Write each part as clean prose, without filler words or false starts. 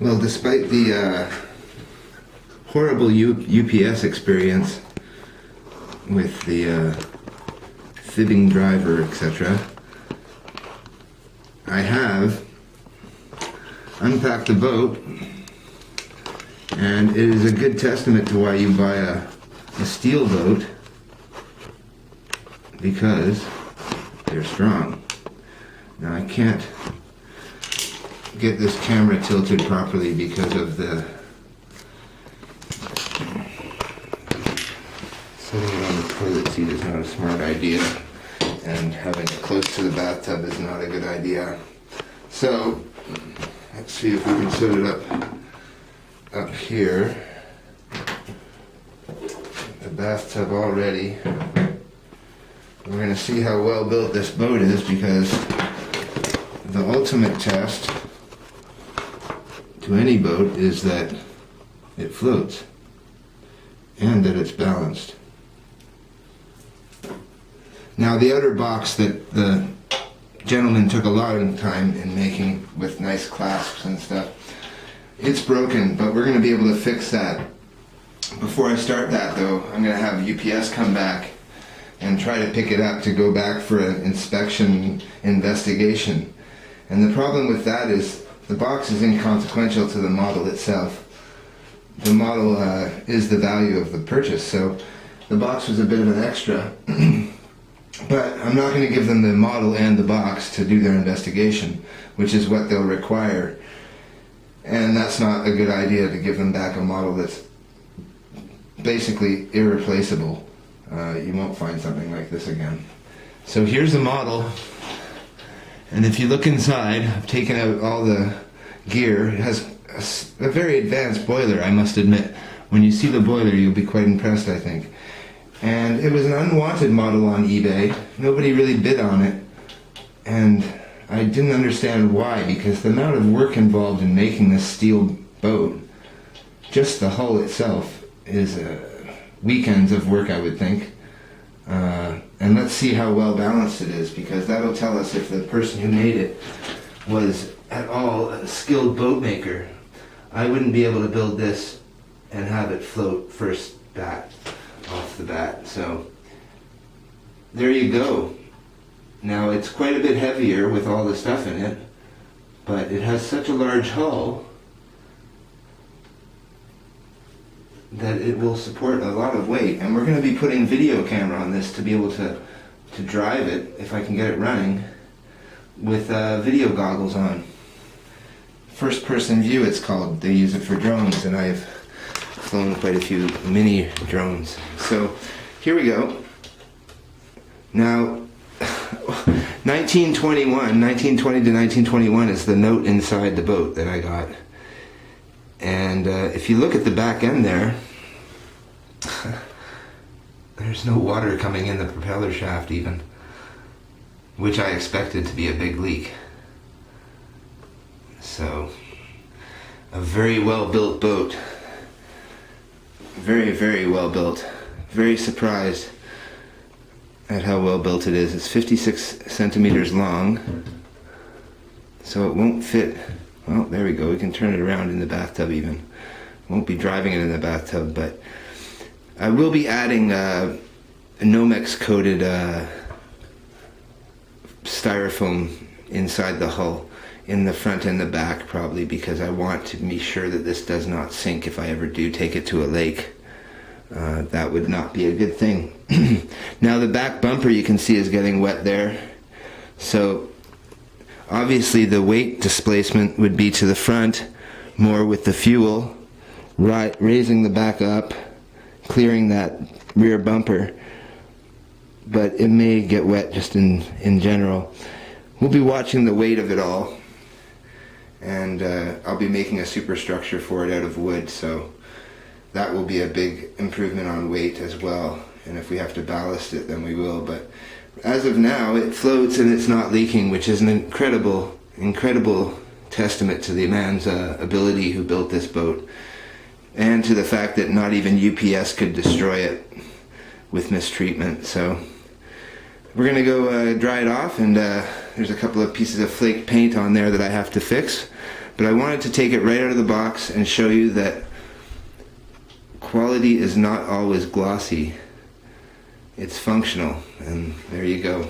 Well, despite the horrible UPS experience with the fibbing driver, etc., I have unpacked the boat, and it is a good testament to why you buy a steel boat, because they're strong. Now I can't get this camera tilted properly because of the setting it on the toilet seat is not a smart idea, and having it close to the bathtub is not a good idea. So let's see if we can set it up here. The bathtub already. We're going to see how well built this boat is, because the ultimate test to any boat is that it floats and that it's balanced. Now, the outer box that the gentleman took a lot of time in making with nice clasps and stuff, it's broken, but we're going to be able to fix that. Before I start that though, I'm going to have UPS come back and try to pick it up to go back for an inspection investigation. And the problem with that is the box is inconsequential to the model itself. The model is the value of the purchase, so the box was a bit of an extra. But I'm not going to give them the model and the box to do their investigation, which is what they'll require. And that's not a good idea, to give them back a model that's basically irreplaceable. You won't find something like this again. So here's the model, and if you look inside, I've taken out all the gear. It has a very advanced boiler, I must admit. When you see the boiler, you'll be quite impressed, I think. And it was an unwanted model on eBay. Nobody really bid on it, and I didn't understand why, because the amount of work involved in making this steel boat, just the hull itself, is weekends of work, I would think. And let's see how well balanced it is, because that'll tell us if the person who made it was at all a skilled boat maker. I wouldn't be able to build this and have it float off the bat. So there you go. Now, it's quite a bit heavier with all the stuff in it, but it has such a large hull that it will support a lot of weight. And we're going to be putting video camera on this to be able to drive it, if I can get it running, with video goggles on. First person view, it's called. They use it for drones, and I've flown quite a few mini drones. So here we go. Now, 1920 to 1921 is the note inside the boat that I got. And if you look at the back end there, there's no water coming in the propeller shaft even, which I expected to be a big leak. So, a very well built boat. Very, very well built. Very surprised at how well built it is. It's 56 centimeters long, so it won't fit. Well, there we go. We can turn it around in the bathtub even. Won't be driving it in the bathtub, but I will be adding a Nomex coated styrofoam inside the hull, in the front and the back probably, because I want to be sure that this does not sink if I ever do take it to a lake. That would not be a good thing. Now, the back bumper, you can see, is getting wet there. So obviously the weight displacement would be to the front more with the fuel, raising the back up, clearing that rear bumper, but it may get wet just in general. We'll be watching the weight of it all, and I'll be making a superstructure for it out of wood, so that will be a big improvement on weight as well. And if we have to ballast it, then we will. But as of now, it floats and it's not leaking, which is an incredible testament to the man's ability who built this boat, and to the fact that not even UPS could destroy it with mistreatment. So we're gonna go dry it off, and there's a couple of pieces of flake paint on there that I have to fix, But I wanted to take it right out of the box and show you that quality is not always glossy. It's functional, and there you go.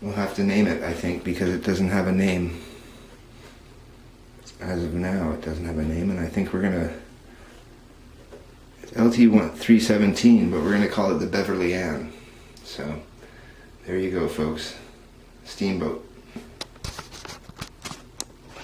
We'll have to name it, I think, because it doesn't have a name. As of now, it doesn't have a name, and I think we're gonna... It's LT317, but we're gonna call it the Beverly Ann. So, there you go, folks. Steamboat.